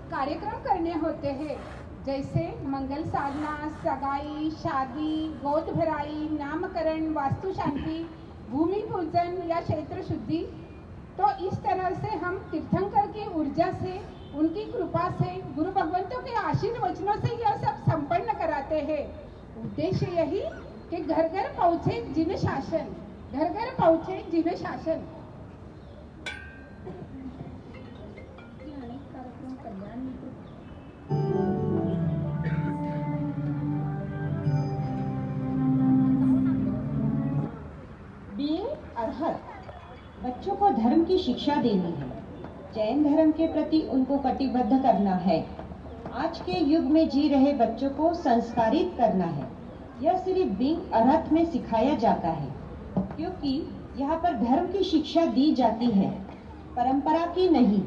कार्यक्रम करने होते हैं, जैसे मंगल साधना, सगाई, शादी, गोद भराई, नामकरण, वास्तु शांति, भूमि पूजन या क्षेत्र शुद्धि। तो इस तरह से हम तीर्थंकर की ऊर्जा से, उनकी कृपा से, गुरु भगवंतों के आशीर्वचनों से यह सब संपन्न कराते हैं। उद्देश्य यही कि घर घर पहुंचे जिन शासन, घर घर पहुंचे जिन शासन। अरहत बच्चों को धर्म की शिक्षा देनी है, जैन धर्म के प्रति उनको कटिबद्ध करना है, आज के युग में जी रहे बच्चों को संस्कारित करना है। यह सिर्फ बीइंग अरहत में सिखाया जाता है, क्योंकि यहाँ पर धर्म की शिक्षा दी जाती है, परंपरा की नहीं।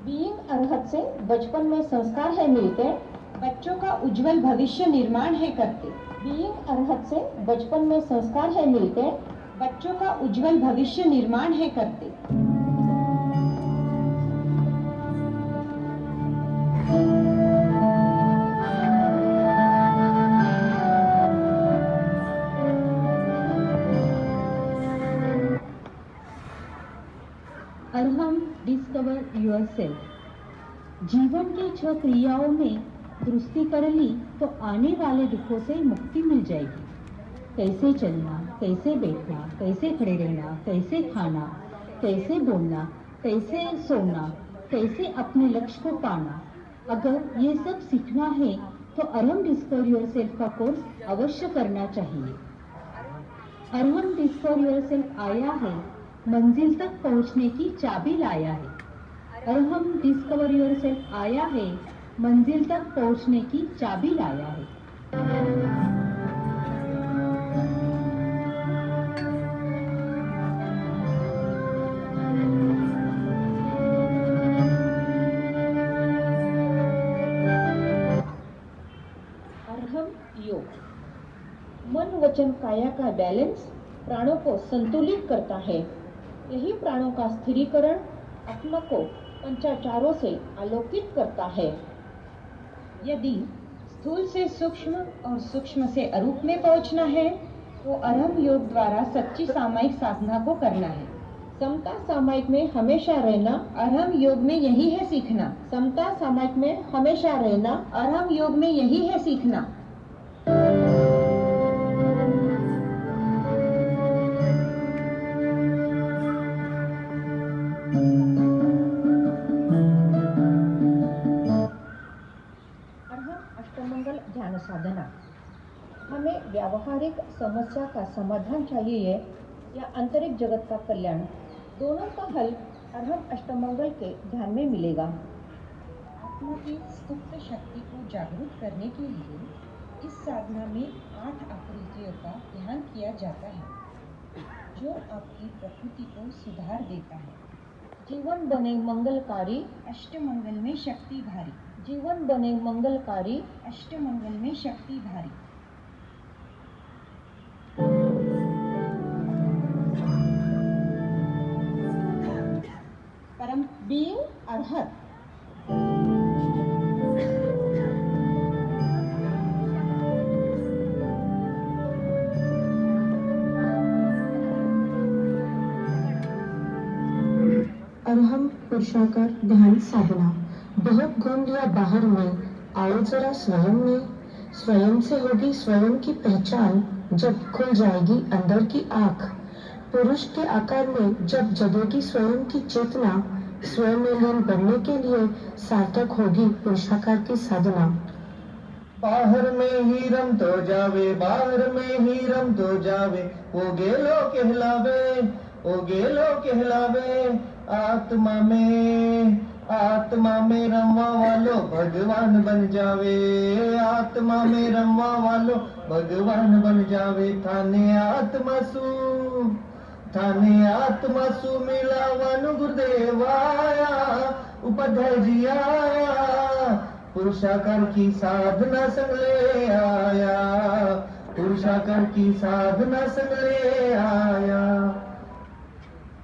बीइंग अरहत से बचपन में संस्कार है मिलते, बच्चों का उज्जवल भविष्य निर्माण है करते। बीइंग अरहत से बचपन में संस्कार है मिलते, बच्चों का उज्जवल भविष्य निर्माण है करते। Arham discover yourself. जीवन की 6 क्रियाओं में दुरुस्ती कर ली तो आने वाले दुखों से मुक्ति मिल जाएगी। कैसे चलना, कैसे बैठना, कैसे खड़े रहना, कैसे खाना, कैसे बोलना, कैसे सोना, कैसे अपने लक्ष्य को पाना। अगर ये सब सीखना है तो अरहम डिस्कवर योरसेल्फ का कोर्स अवश्य करना चाहिए। अरहम डिस्कवर योरसेल्फ आया है, मंजिल तक पहुंचने की चाबी लाया है। अरहम डिस्कवर योरसेल्फ आया है, मंजिल तक पहुंचने की चाबी लाया है। अरहम योग मन वचन काया का बैलेंस प्राणों को संतुलित करता है। यही प्राणों का स्थिरीकरण आत्मा को पंचाचारों से आलोकित करता है। यदि स्थूल से सूक्ष्म और सूक्ष्म से अरूप में पहुंचना है तो अरहम योग द्वारा सच्ची सामायिक साधना को करना है। समता सामायिक में हमेशा रहना अरहम योग में यही है सीखना। समता सामायिक में हमेशा रहना अरहम योग में यही है सीखना। अष्टमंगल ध्यान साधना। हमें व्यावहारिक समस्या का समाधान चाहिए या आंतरिक जगत का कल्याण, दोनों का हल अरहम अष्टमंगल के ध्यान में मिलेगा। आत्मा की सुप्त शक्ति को जागरूक करने के लिए इस साधना में 8 आकृतियों का ध्यान किया जाता है, जो आपकी प्रकृति को सुधार देता है। जीवन बने मंगलकारी, अष्टमंगल में शक्ति भारी। जीवन बने मंगलकारी, अष्टमंगल में शक्ति भारी। परम बीइंग अरहत। अरहम पुरुषाकार ध्यान साधना। बहुत घूम लिया बाहर में, आओ जरा स्वयं में। स्वयं से होगी स्वयं की पहचान, जब खुल जाएगी अंदर की आँख। पुरुष के आकार में जब जगेगी स्वयं की चेतना, स्वयं में लीन बनने के लिए सार्थक होगी पुरुषाकार की साधना। बाहर में ही रम तो जावे, बाहर में ही रम तो जावे, वो गेलो कहलावे, वो गेलो कहलावे। आत्मा में रमवा वालो भगवान बन जावे, आत्मा में रमवा वालो भगवान बन जावे। थाने आत्मा सु मिलावन गुरुदेव आया, उपाध्याय जी आया, पुरुषाकार की साधना संग ले आया, पुरुषाकार की साधना संग ले आया।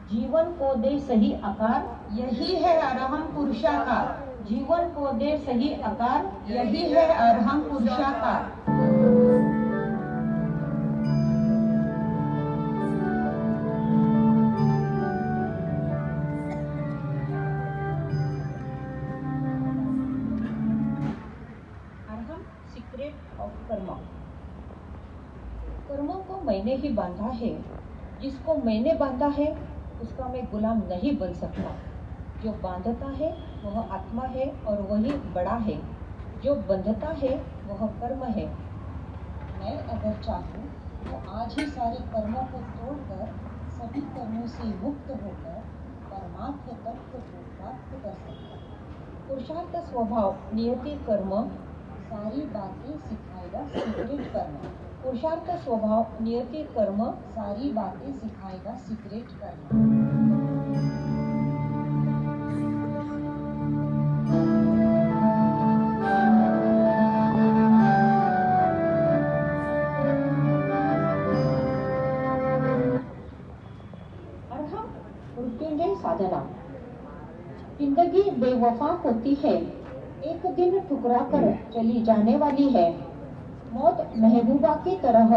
जीवन को दे सही आकार, यही है अरहम पुरुषाकार। जीवन को दे सही आकार, यही है अरहम पुरुषाकार। अरहम सीक्रेट ऑफ कर्म। कर्मों को मैंने ही बांधा है, जिसको मैंने बांधा है उसका मैं गुलाम नहीं बन सकता। जो बांधता है वह आत्मा है और वही बड़ा है, जो बंधता है वह कर्म है। मैं अगर चाहूँ तो आज ही सारे कर्मों को तोड़कर सभी कर्मों से मुक्त होकर परमार्थ तत्व को प्राप्त कर सकता। पुरुषार्थ स्वभाव नियति कर्म सारी बातें सिखाएगा सीक्रेट कर्म। पुरुषार्थ स्वभाव नियति कर्म सारी बातें सिखाएगा सीक्रेट कर्म। अरहम मृत्युंजय साधना। जिंदगी बेवफा होती है, एक दिन ठुकरा कर चली जाने वाली है। मौत महबूबा की तरह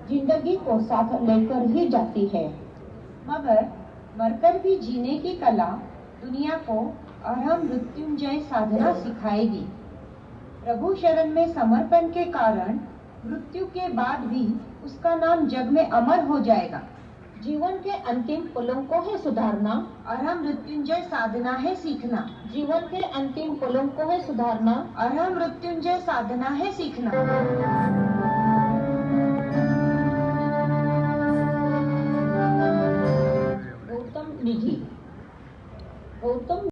जिंदगी को साथ लेकर ही जाती है, मगर मरकर भी जीने की कला दुनिया को अरहम मृत्युंजय साधना सिखाएगी। प्रभु शरण में समर्पण के कारण मृत्यु के बाद भी उसका नाम जग में अमर हो जाएगा। जीवन के अंतिम पलों को है सुधारना, अरहम मृत्युंजय साधना है सीखना। जीवन के अंतिम पलों को है सुधारना, अरहम मृत्युंजय साधना है सीखना।